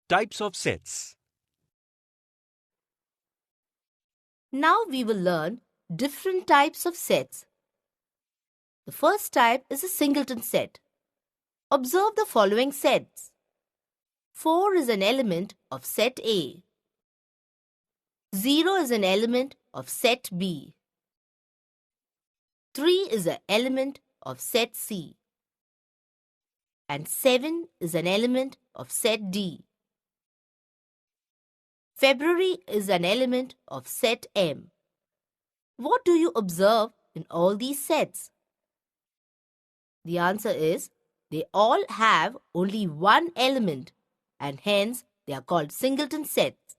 Types of sets. Now we will learn different types of sets. The first type is a singleton set. Observe the following sets. 4 is an element of set A. 0 is an element of set B. 3 is an element of set C. And 7 is an element of set D. February is an element of set M. What do you observe in all these sets? The answer is they all have only one element and hence they are called singleton sets.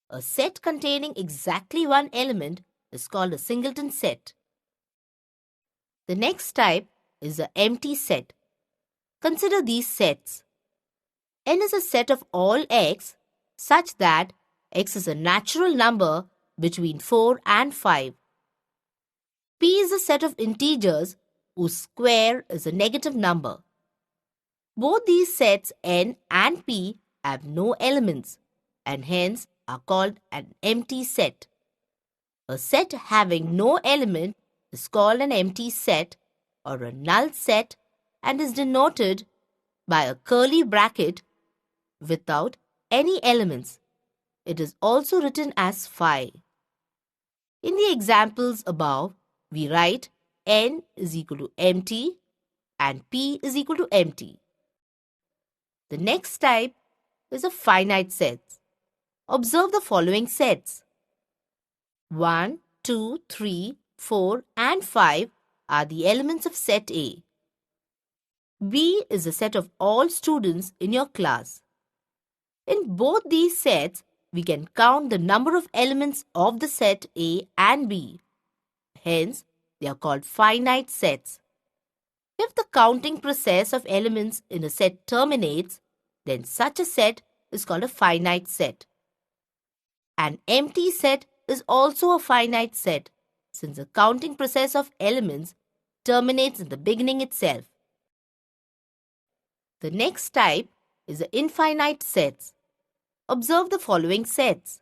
A set containing exactly one element is called a singleton set. The next type is an empty set. Consider these sets. N is a set of all x such that x is a natural number between 4 and 5. P is a set of integers whose square is a negative number. Both these sets N and P have no elements and hence are called an empty set. A set having no element is called an empty set or a null set and is denoted by a curly bracket without any elements. It is also written as phi. In the examples above, we write N is equal to empty and P is equal to empty. The next type is a finite set. Observe the following sets. 1, 2, 3, 4 and 5 are the elements of set A. B is a set of all students in your class. In both these sets, we can count the number of elements of the set A and B. Hence, they are called finite sets. If the counting process of elements in a set terminates, then such a set is called a finite set. An empty set is also a finite set since the counting process of elements terminates in the beginning itself. The next type is the infinite sets. Observe the following sets.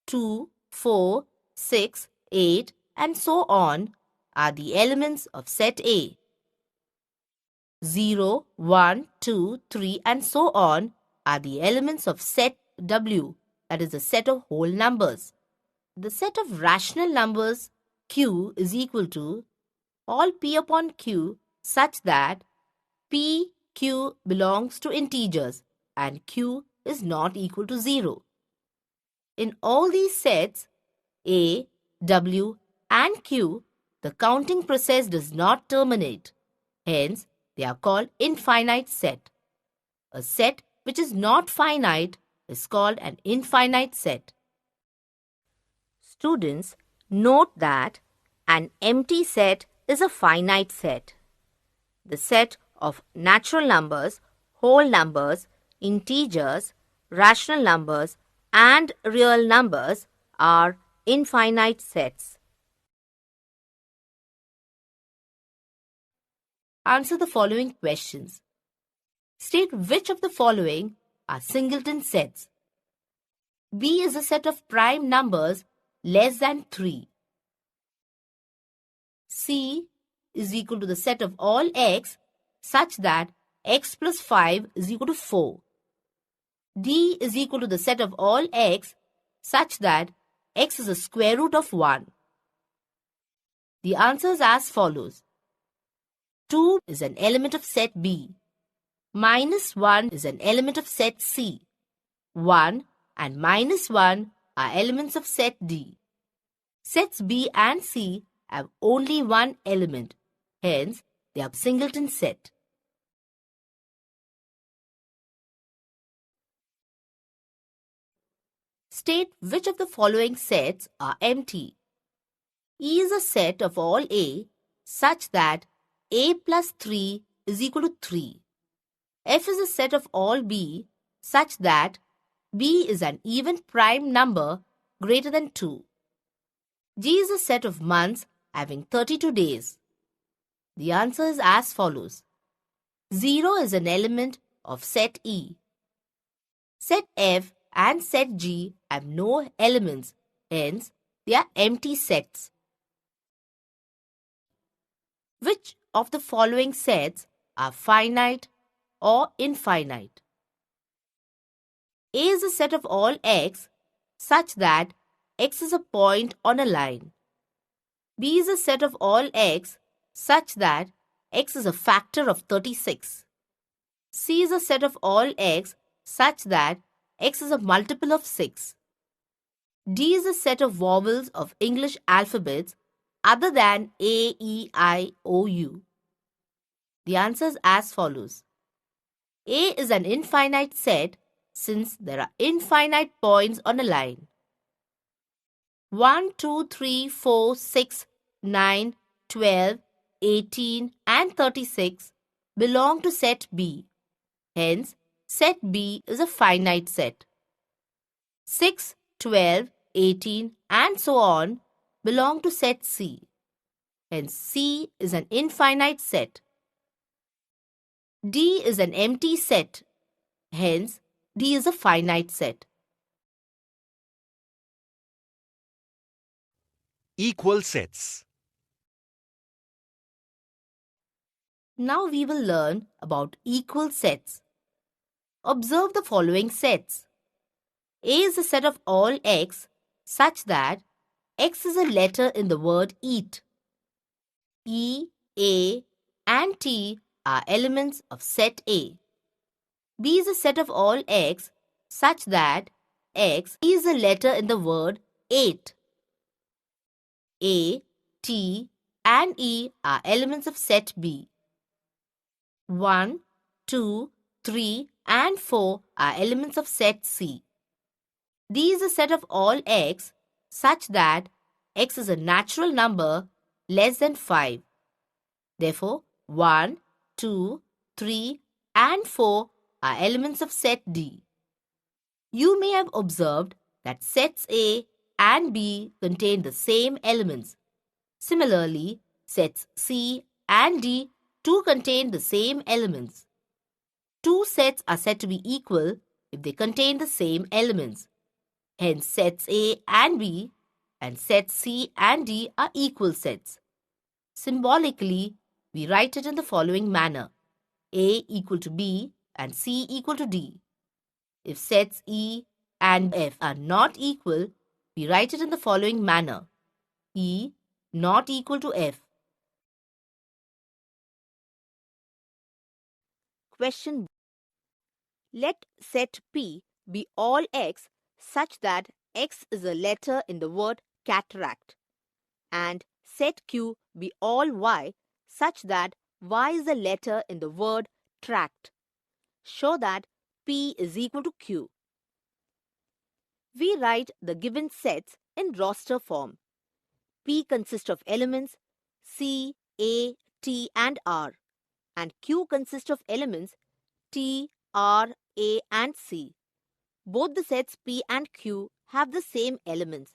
2, 4, 6, 8 and so on are the elements of set A. 0, 1, 2, 3 and so on are the elements of set W, that is the set of whole numbers. The set of rational numbers Q is equal to all P upon Q such that P, Q belongs to integers and Q is not equal to 0. In all these sets, A, W and Q, the counting process does not terminate. Hence, they are called infinite set. A set which is not finite is called an infinite set. Students, note that an empty set is a finite set. The set of natural numbers, whole numbers, integers, rational numbers and real numbers are infinite sets. Answer the following questions. State which of the following are singleton sets. B is a set of prime numbers less than 3. C is equal to the set of all x such that x plus 5 is equal to 4. D is equal to the set of all x such that x is a square root of 1. The answer is as follows. 2 is an element of set B. -1 is an element of set C. 1 and -1 are elements of set D. Sets B and C have only one element. Hence, they are singleton set. State which of the following sets are empty. E is a set of all A such that A plus 3 is equal to 3. F is a set of all B such that B is an even prime number greater than 2. G is a set of months having 32 days. The answer is as follows. 0 is an element of set E. Set F and set G have no elements, hence they are empty sets. Which of the following sets are finite or infinite? A is a set of all x such that x is a point on a line. B is a set of all x such that x is a factor of 36. C is a set of all x such that x is a multiple of 6. D is a set of vowels of English alphabets other than A, E, I, O, U. The answer is as follows. A is an infinite set since there are infinite points on a line. 1, 2, 3, 4, 6, 9, 12, 18 and 36 belong to set B. Hence, set B is a finite set. 6, 12, 18 and so on belong to set C. Hence, C is an infinite set. D is an empty set. Hence, D is a finite set. Equal sets. Now we will learn about equal sets. Observe the following sets. A is a set of all x such that x is a letter in the word eat. E, A and T are elements of set A. B is a set of all x such that x is a letter in the word ate. A, T and E are elements of set B. 1, 2, 3 and 4 are elements of set C. D is a set of all x such that x is a natural number less than 5. Therefore, 1, 2, 3 and 4 are elements of set D. You may have observed that sets A and B contain the same elements. Similarly, sets C and D too contain the same elements. Two sets are said to be equal if they contain the same elements. Hence, sets A and B and sets C and D are equal sets. Symbolically, we write it in the following manner. A equal to B and C equal to D. If sets E and F are not equal, we write it in the following manner. E not equal to F. Question. Let set P be all x such that x is a letter in the word cataract, and set Q be all y such that y is a letter in the word tract. Show that P is equal to Q. We write the given sets in roster form. P consists of elements C, A, T and R, and Q consists of elements T, R, A and C. Both the sets P and Q have the same elements.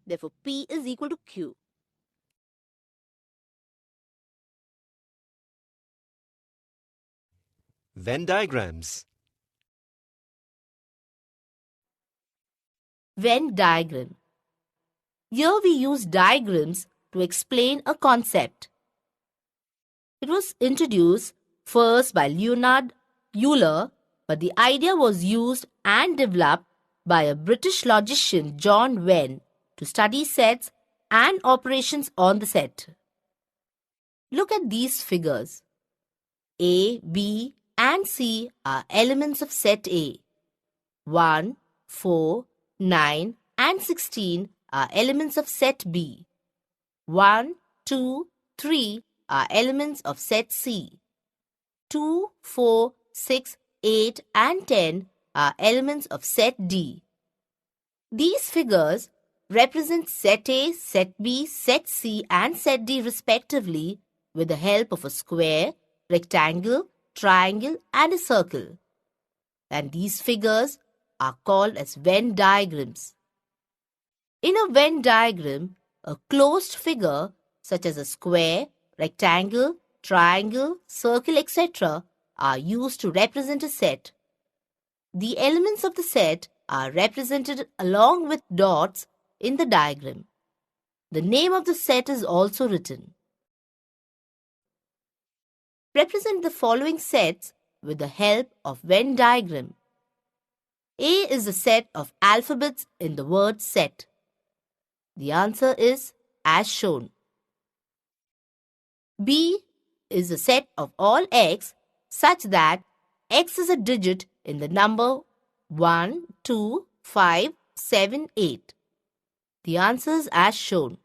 Therefore, P is equal to Q. Venn diagrams. Venn diagram. Here we use diagrams to explain a concept. It was introduced first by Leonard Euler, but the idea was used and developed by a British logician, John Venn, to study sets and operations on the set. Look at these figures. A, B and C are elements of set A. 1, 4, 9 and 16 are elements of set B. 1, 2, 3 are elements of set C. 2, 4, 6, 8 and 10 are elements of set D. These figures represent set A, set B, set C and set D respectively with the help of a square, rectangle, triangle and a circle. And these figures are called as Venn diagrams. In a Venn diagram, a closed figure such as a square, rectangle, triangle, circle, etc. are used to represent a set. The elements of the set are represented along with dots in the diagram. The name of the set is also written. Represent the following sets with the help of Venn diagram. A is the set of alphabets in the word set. The answer is as shown. B is the set of all x such that x is a digit in the number 1, 2, 5, 7, 8. The answer is as shown.